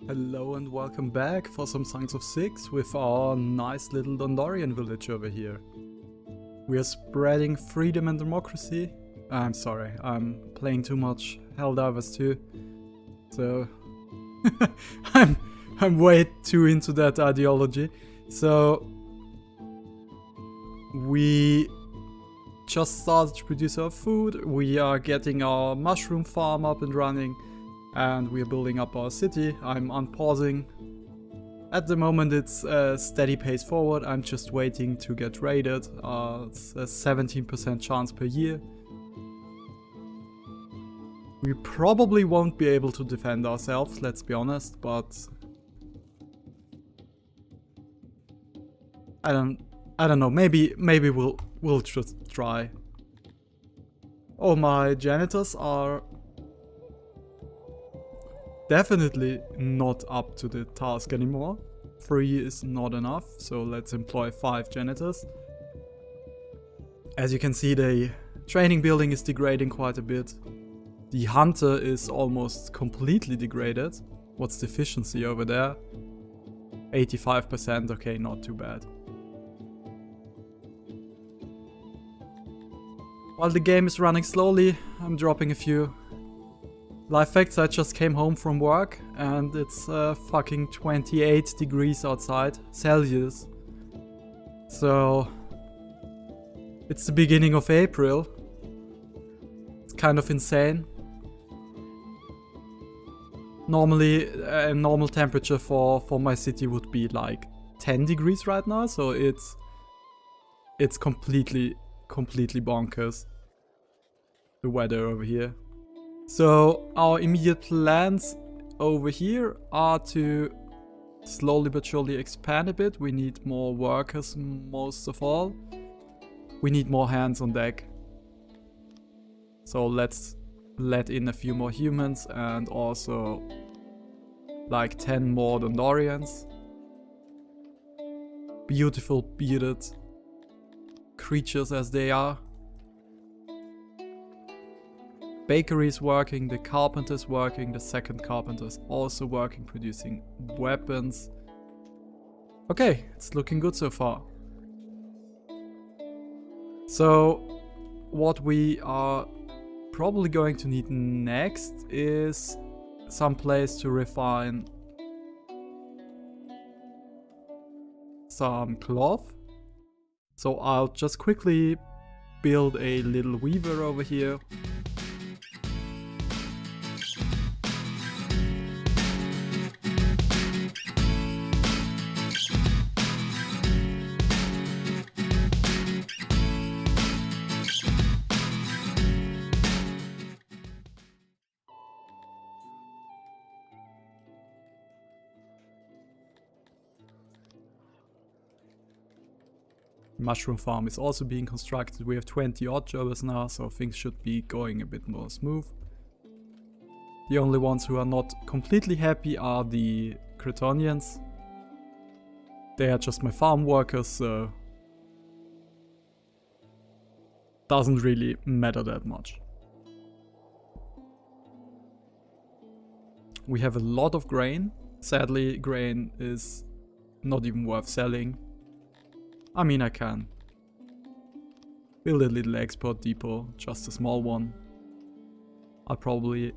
Hello and welcome back for some Songs of Six with our nice little Dondorian village over here. We are spreading freedom and democracy. I'm sorry, I'm playing too much Helldivers 2. So I'm way too into that ideology. So we just started to produce our food. We are getting our mushroom farm up and running. And we are building up our city. I'm unpausing. At the moment it's a steady pace forward. I'm just waiting to get raided. It's a 17% chance per year. We probably won't be able to defend ourselves, let's be honest, but I don't know, maybe we'll just try. Oh, my janitors are definitely not up to the task anymore. 3 is not enough, so let's employ 5 janitors. As you can see, the training building is degrading quite a bit. The hunter is almost completely degraded. What's the efficiency over there? 85%, okay, not too bad. While the game is running slowly, I'm dropping a few life facts. I just came home from work and it's fucking 28 degrees outside, Celsius. So it's the beginning of April. It's kind of insane. Normally a normal temperature for my city would be like 10 degrees right now, so it's completely bonkers, the weather over here. So our immediate plans over here are to slowly but surely expand a bit. We need more workers most of all. We need more hands on deck. So let's let in a few more humans and also like 10 more Dondorians. Beautiful bearded creatures as they are. Bakery is working, the carpenter is working, the second carpenter is also working, producing weapons. Okay, it's looking good so far. So what we are probably going to need next is some place to refine some cloth. So I'll just quickly build a little weaver over here. Mushroom farm is also being constructed. We have 20 odd jobbers now, so things should be going a bit more smooth. The only ones who are not completely happy are the Cretonians. They are just my farm workers, so doesn't really matter that much. We have a lot of grain. Sadly, grain is not even worth selling. I mean, I can build a little export depot, just a small one. I'll probably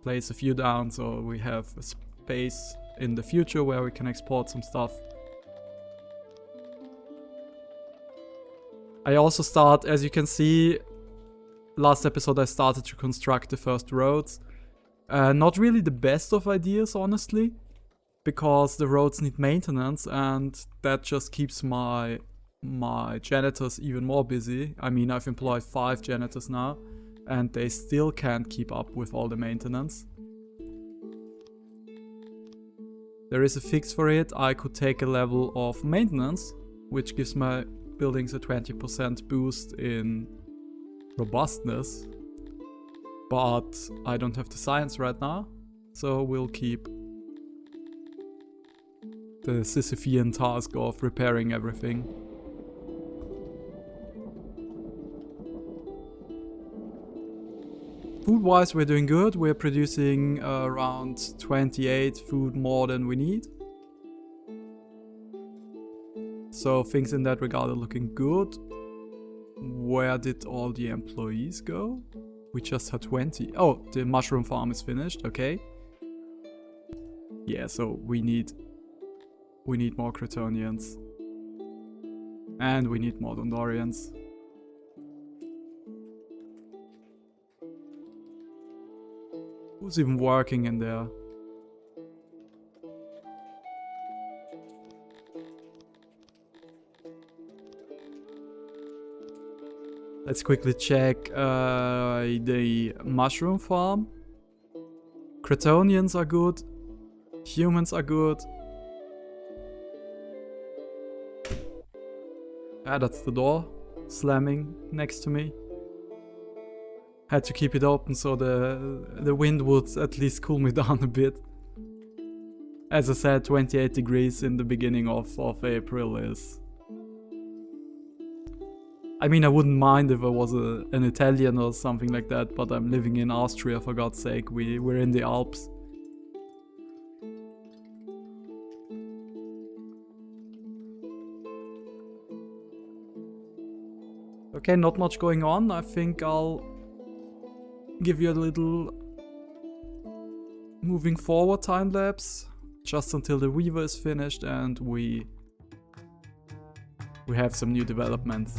place a few down so we have a space in the future where we can export some stuff. I also start, as you can see, last episode I started to construct the first roads. Not really the best of ideas, honestly, because the roads need maintenance and that just keeps my janitors even more busy. I mean, I've employed 5 janitors now and they still can't keep up with all the maintenance. There is a fix for it. I could take a level of maintenance, which gives my buildings a 20% boost in robustness, but I don't have the science right now, so we'll keep the Sisyphean task of repairing everything. Food-wise, we're doing good. We're producing around 28 food more than we need. So things in that regard are looking good. Where did all the employees go? We just had 20. Oh, the mushroom farm is finished. Okay. Yeah, so we need more Cretonians. And we need more Dondorians. Who's even working in there? Let's quickly check the mushroom farm. Cretonians are good. Humans are good. Ah, that's the door slamming next to me. Had to keep it open so the wind would at least cool me down a bit. As I said, 28 degrees in the beginning of April is... I mean, I wouldn't mind if I was an Italian or something like that, but I'm living in Austria, for God's sake. We're in the Alps. Okay, not much going on. I think I'll give you a little moving forward time lapse just until the weaver is finished and we have some new developments.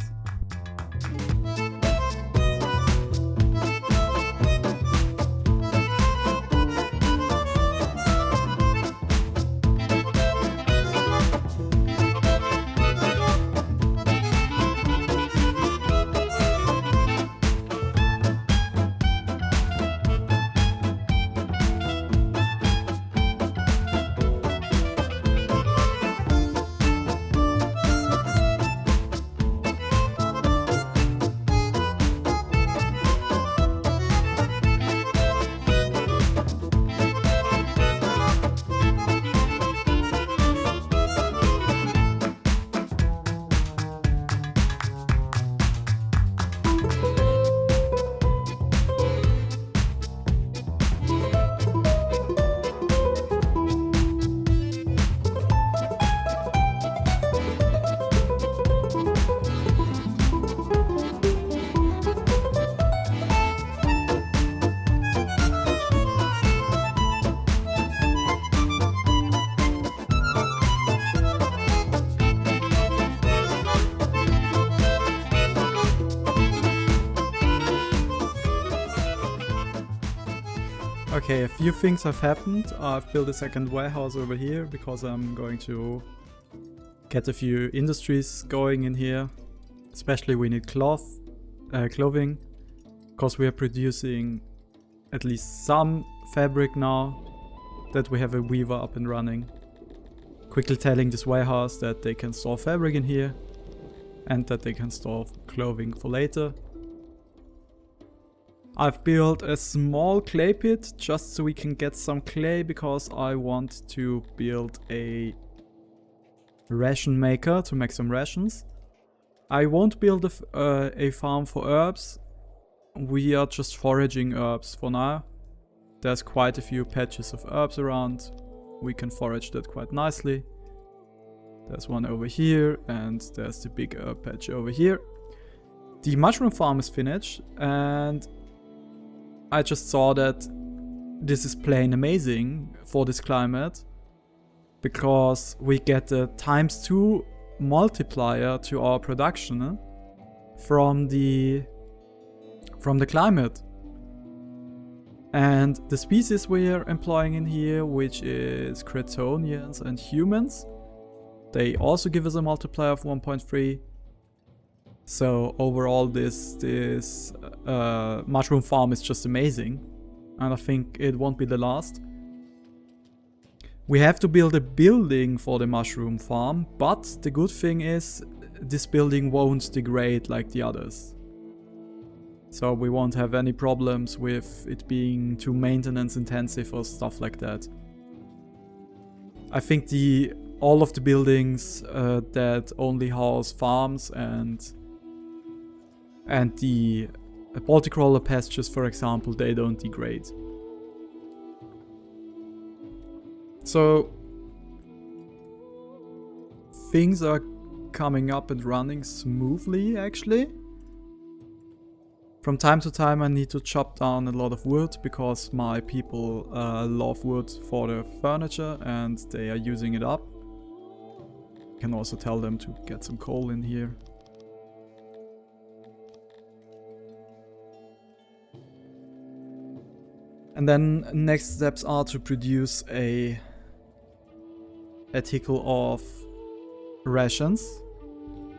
Okay, a few things have happened. I've built a second warehouse over here because I'm going to get a few industries going in here. Especially we need clothing, because we are producing at least some fabric now that we have a weaver up and running. Quickly telling this warehouse that they can store fabric in here and that they can store clothing for later. I've built a small clay pit just so we can get some clay because I want to build a ration maker to make some rations. I won't build a farm for herbs. We are just foraging herbs for now. There's quite a few patches of herbs around. We can forage that quite nicely. There's one over here and there's the big herb patch over here. The mushroom farm is finished and I just saw that this is plain amazing for this climate because we get a ×2 multiplier to our production from the climate. And the species we are employing in here, which is Cretonians and humans, they also give us a multiplier of 1.3. So overall this mushroom farm is just amazing, and I think it won't be the last. We have to build a building for the mushroom farm, but the good thing is this building won't degrade like the others. So we won't have any problems with it being too maintenance intensive or stuff like that. I think all of the buildings that only house farms and the Baltic roller pastures, for example, they don't degrade. So things are coming up and running smoothly, actually. From time to time I need to chop down a lot of wood because my people love wood for their furniture and they are using it up. I can also tell them to get some coal in here. And then next steps are to produce a article of rations.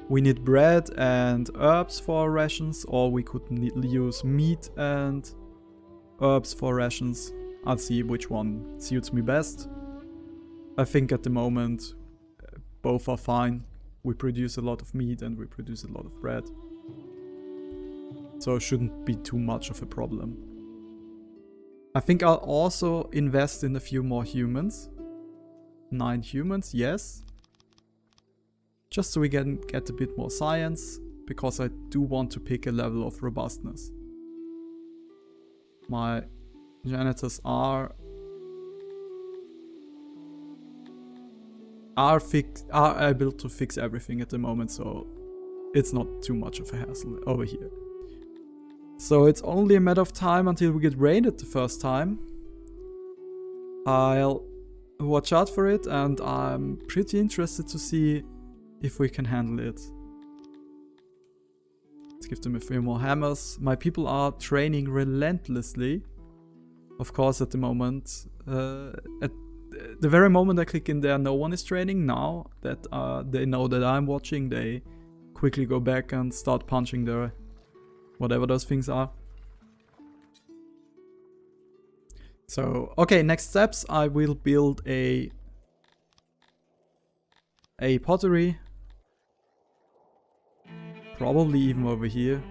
We need bread and herbs for rations, or we could use meat and herbs for rations. I'll see which one suits me best. I think at the moment both are fine. We produce a lot of meat and we produce a lot of bread. So it shouldn't be too much of a problem. I think I'll also invest in a few more humans. 9 humans, yes. Just so we can get a bit more science, because I do want to pick a level of robustness. My janitors are able to fix everything at the moment, so it's not too much of a hassle over here. So it's only a matter of time until we get raided the first time. I'll watch out for it, and I'm pretty interested to see if we can handle it. Let's give them a few more hammers. My people are training relentlessly. Of course, at the moment. At the very moment I click in there, no one is training. Now that they know that I'm watching, they quickly go back and start punching their whatever those things are. So, okay, next steps. I will build a pottery. Probably even over here.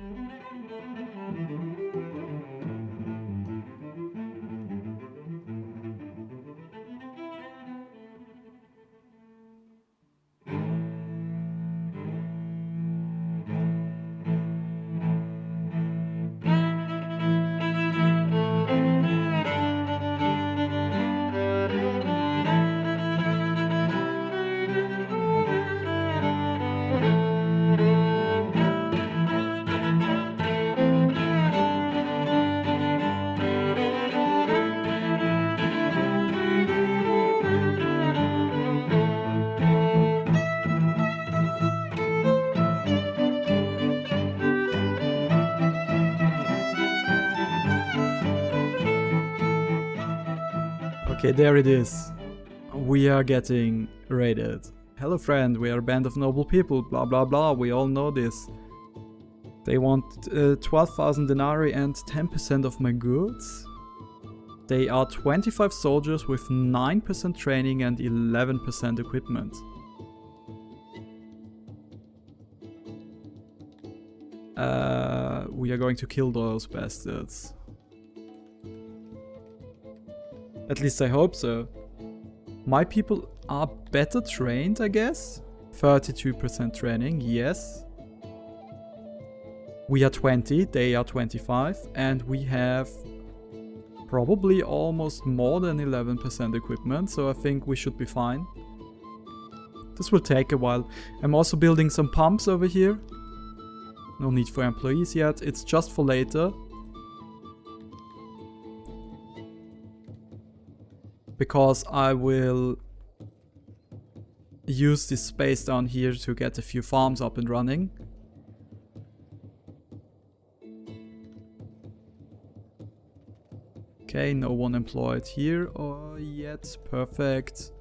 Okay, there it is. We are getting raided. Hello friend, we are a band of noble people, blah blah blah, we all know this. They want 12,000 denarii and 10% of my goods. They are 25 soldiers with 9% training and 11% equipment. We are going to kill those bastards. At least I hope so. My people are better trained, I guess. 32% training, yes. We are 20, they are 25, and we have probably almost more than 11% equipment, so I think we should be fine. This will take a while. I'm also building some pumps over here. No need for employees yet, it's just for later. Because I will use this space down here to get a few farms up and running. Okay, no one employed here or yet. Perfect.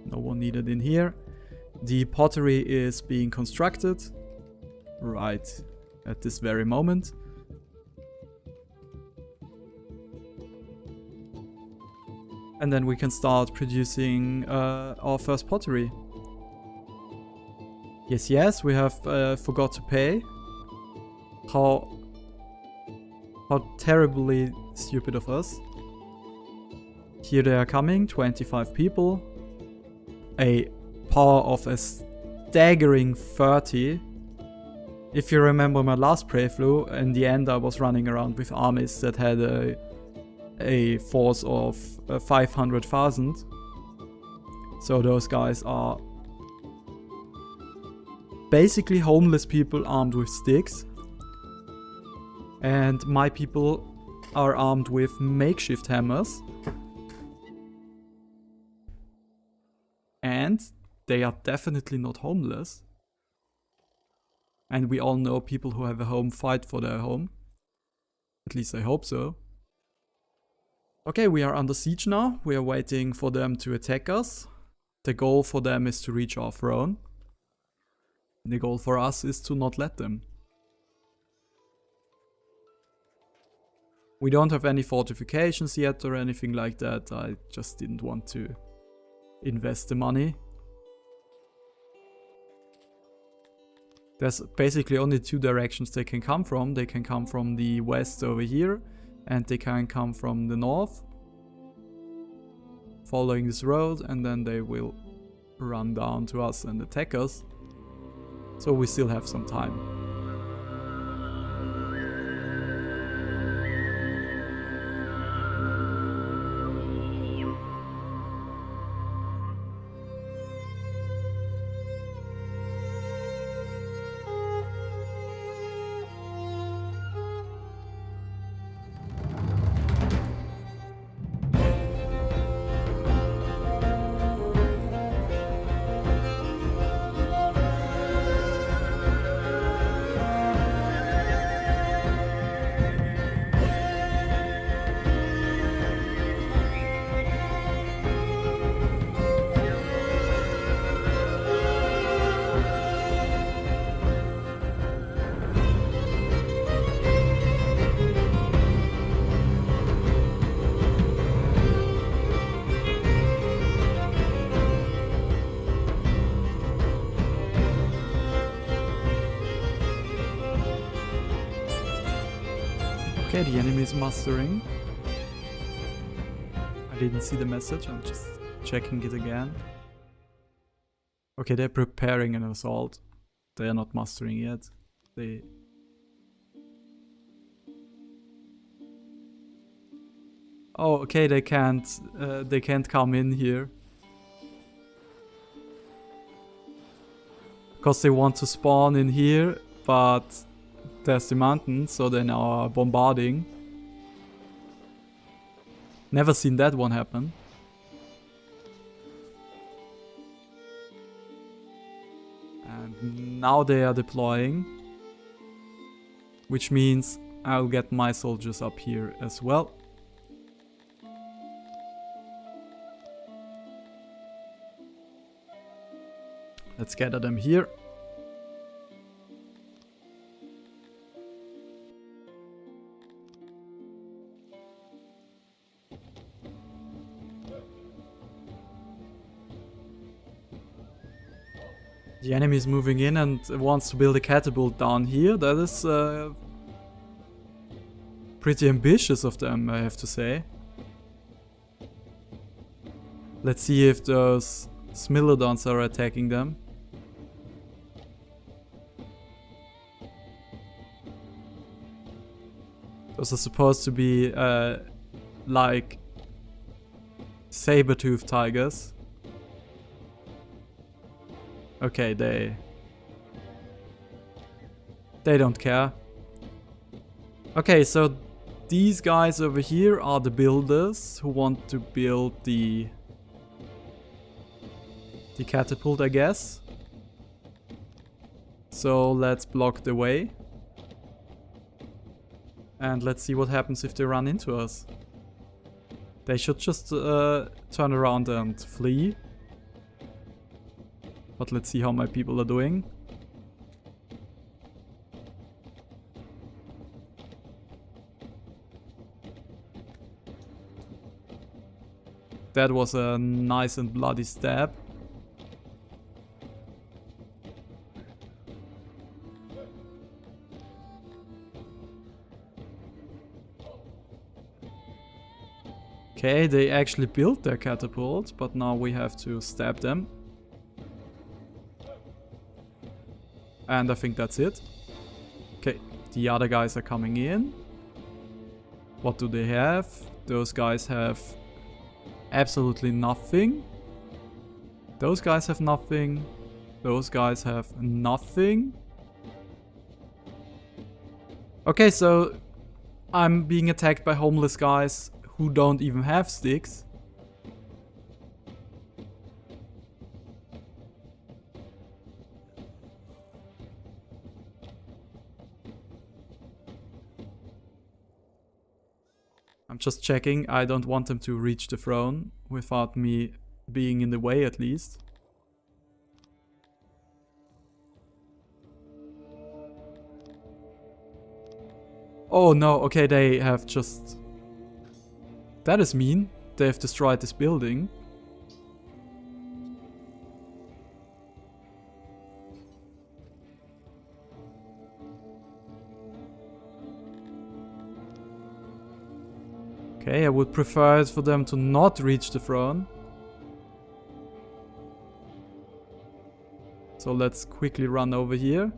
No one needed in here. The pottery is being constructed right at this very moment. And then we can start producing our first pottery. Yes, we have forgot to pay. How terribly stupid of us. Here they are coming, 25 people. A power of a staggering 30. If you remember my last playthrough, in the end I was running around with armies that had a force of 500,000. So those guys are basically homeless people armed with sticks. And my people are armed with makeshift hammers. And they are definitely not homeless. And we all know people who have a home fight for their home. At least I hope so. Okay, we are under siege now. We are waiting for them to attack us. The goal for them is to reach our throne. The goal for us is to not let them. We don't have any fortifications yet or anything like that. I just didn't want to invest the money. There's basically only two directions they can come from. They can come from the west over here, and they can come from the north, following this road, and then they will run down to us and attack us. So we still have some time. Okay, the enemy is mustering. I didn't see the message, I'm just checking it again. Okay, they're preparing an assault. They are not mustering yet. Oh, okay, they can't come in here. Because they want to spawn in here, but there's the mountain, so they now are bombarding. Never seen that one happen. And now they are deploying. Which means I'll get my soldiers up here as well. Let's gather them here. The enemy is moving in and wants to build a catapult down here. That is pretty ambitious of them, I have to say. Let's see if those Smilodons are attacking them. Those are supposed to be like saber-toothed tigers. Okay, they don't care. Okay, so these guys over here are the builders who want to build the catapult, I guess. So let's block the way. And let's see what happens if they run into us. They should just turn around and flee. But let's see how my people are doing. That was a nice and bloody stab. Okay, they actually built their catapult, but now we have to stab them. And I think that's it. Okay, the other guys are coming in. What do they have? Those guys have absolutely nothing. Those guys have nothing. Those guys have nothing. Okay, so I'm being attacked by homeless guys who don't even have sticks. I'm just checking. I don't want them to reach the throne without me being in the way at least. Oh no, okay, they have just... That is mean. They have destroyed this building. Okay, I would prefer it for them to not reach the throne. So let's quickly run over here.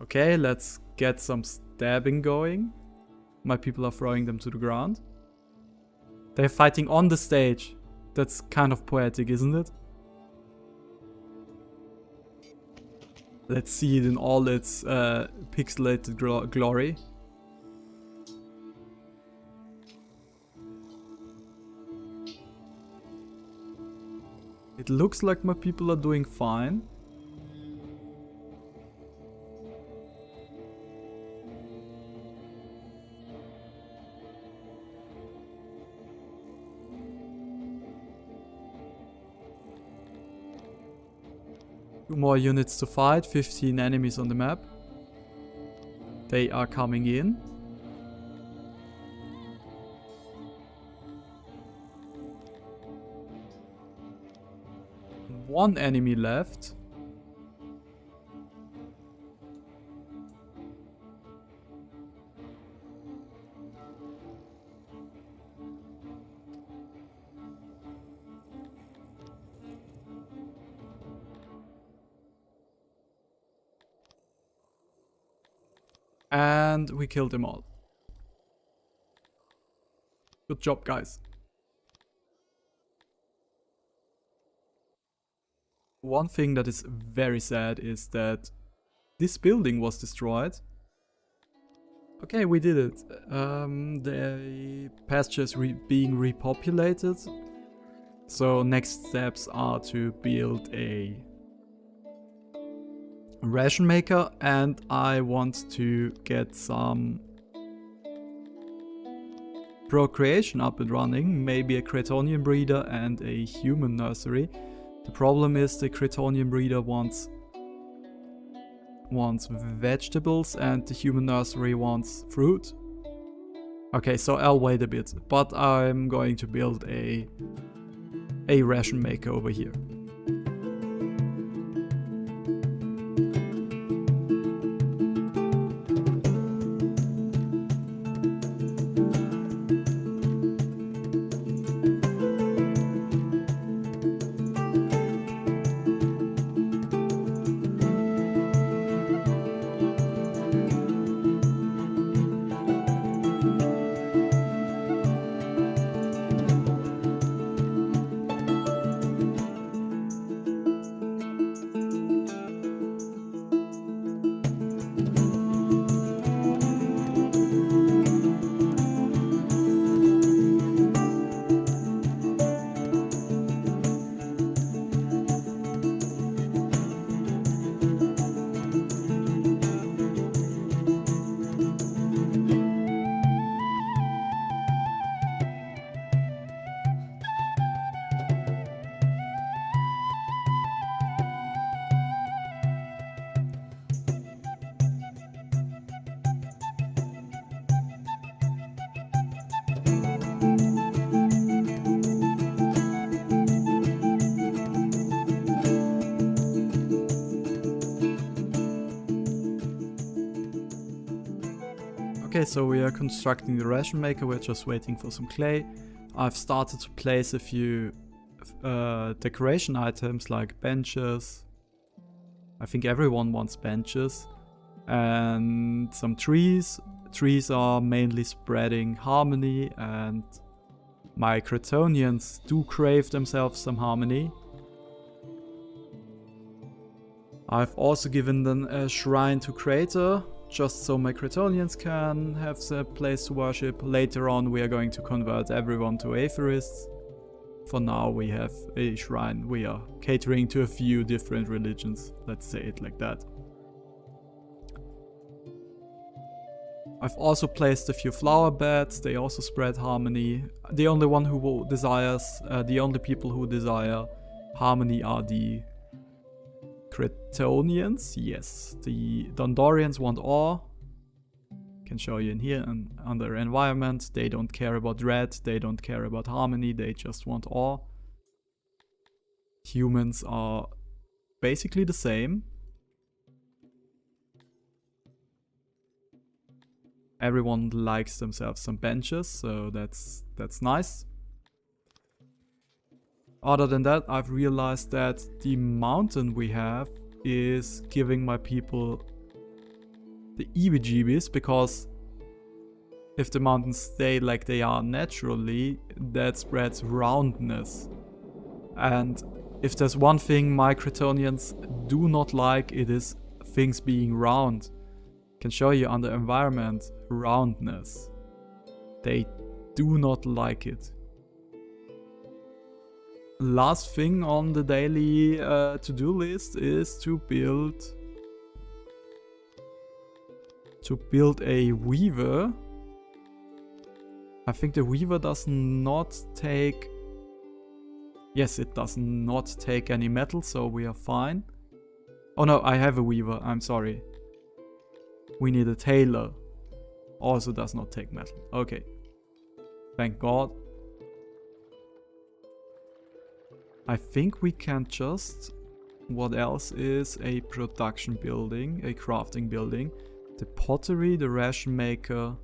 Okay, let's get some stabbing going. My people are throwing them to the ground. They're fighting on the stage. That's kind of poetic, isn't it? Let's see it in all its pixelated glory. It looks like my people are doing fine. Two more units to fight, 15 enemies on the map. They are coming in. One enemy left. And we killed them all. Good job, guys. One thing that is very sad is that this building was destroyed. Okay, we did it. The pasture is being repopulated. So next steps are to build a ration maker, and I want to get some procreation up and running. Maybe a Cretonian breeder and a human nursery. The problem is the Cretonian breeder wants vegetables and the human nursery wants fruit. Okay, so I'll wait a bit, but I'm going to build a ration maker over here. Okay, so we are constructing the ration maker, we're just waiting for some clay. I've started to place a few decoration items like benches. I think everyone wants benches. And some trees. Trees are mainly spreading harmony, and my Cretonians do crave themselves some harmony. I've also given them a shrine to Creator, just so my Cretonians can have a place to worship. Later on we are going to convert everyone to atheists. For now we have a shrine. We are catering to a few different religions, let's say it like that. I've also placed a few flower beds, they also spread harmony. The only people who desire harmony are the Cretonians, yes. The Dondorians want ore. Can show you in here and under environment. They don't care about red, they don't care about harmony, they just want ore. Humans are basically the same. Everyone likes themselves some benches, so that's nice. Other than that, I've realized that the mountain we have is giving my people the EBGBs, because if the mountains stay like they are naturally, that spreads roundness. And if there's one thing my Cretonians do not like, it is things being round. Can show you under environment, roundness. They do not like it. Last thing on the daily to-do list is to build a weaver. I think the weaver does not take... Yes, it does not take any metal, so we are fine. Oh no, I have a weaver, I'm sorry. We need a tailor. Also does not take metal. Okay. Thank God. I think we can just... What else is a production building? A crafting building. The pottery, the ration maker,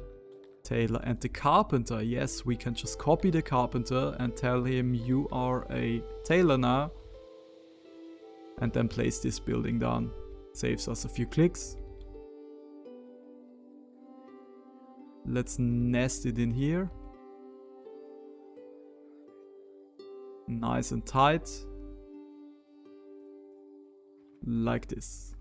tailor and the carpenter. Yes, we can just copy the carpenter and tell him you are a tailor now. And then place this building down. Saves us a few clicks. Let's nest it in here. Nice and tight. Like this.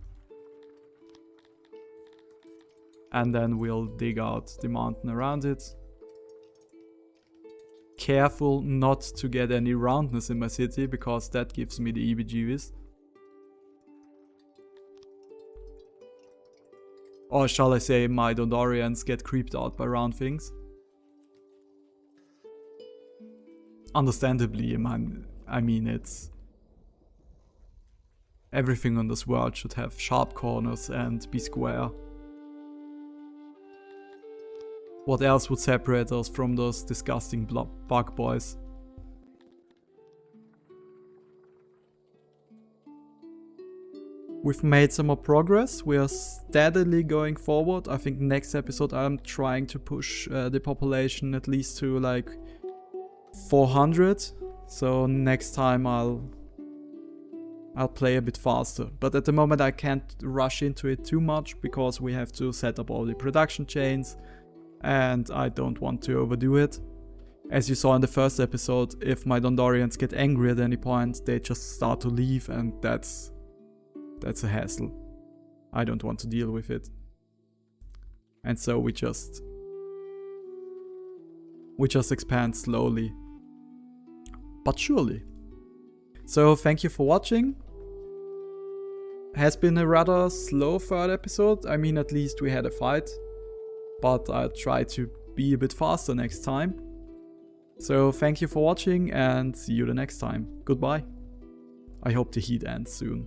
And then we'll dig out the mountain around it. Careful not to get any roundness in my city, because that gives me the EBGBs. Or shall I say my Dondorians get creeped out by round things? Understandably, I mean it's... Everything on this world should have sharp corners and be square. What else would separate us from those disgusting bug boys? We've made some more progress, we are steadily going forward. I think next episode I'm trying to push the population at least to like 400. So next time I'll play a bit faster. But at the moment I can't rush into it too much, because we have to set up all the production chains. And I don't want to overdo it. As you saw in the first episode, if my Dondorians get angry at any point, they just start to leave, and that's a hassle. I don't want to deal with it. And so we just expand slowly, but surely. So thank you for watching. Has been a rather slow third episode. I mean, at least we had a fight. But I'll try to be a bit faster next time. So thank you for watching, and see you the next time. Goodbye. I hope the heat ends soon.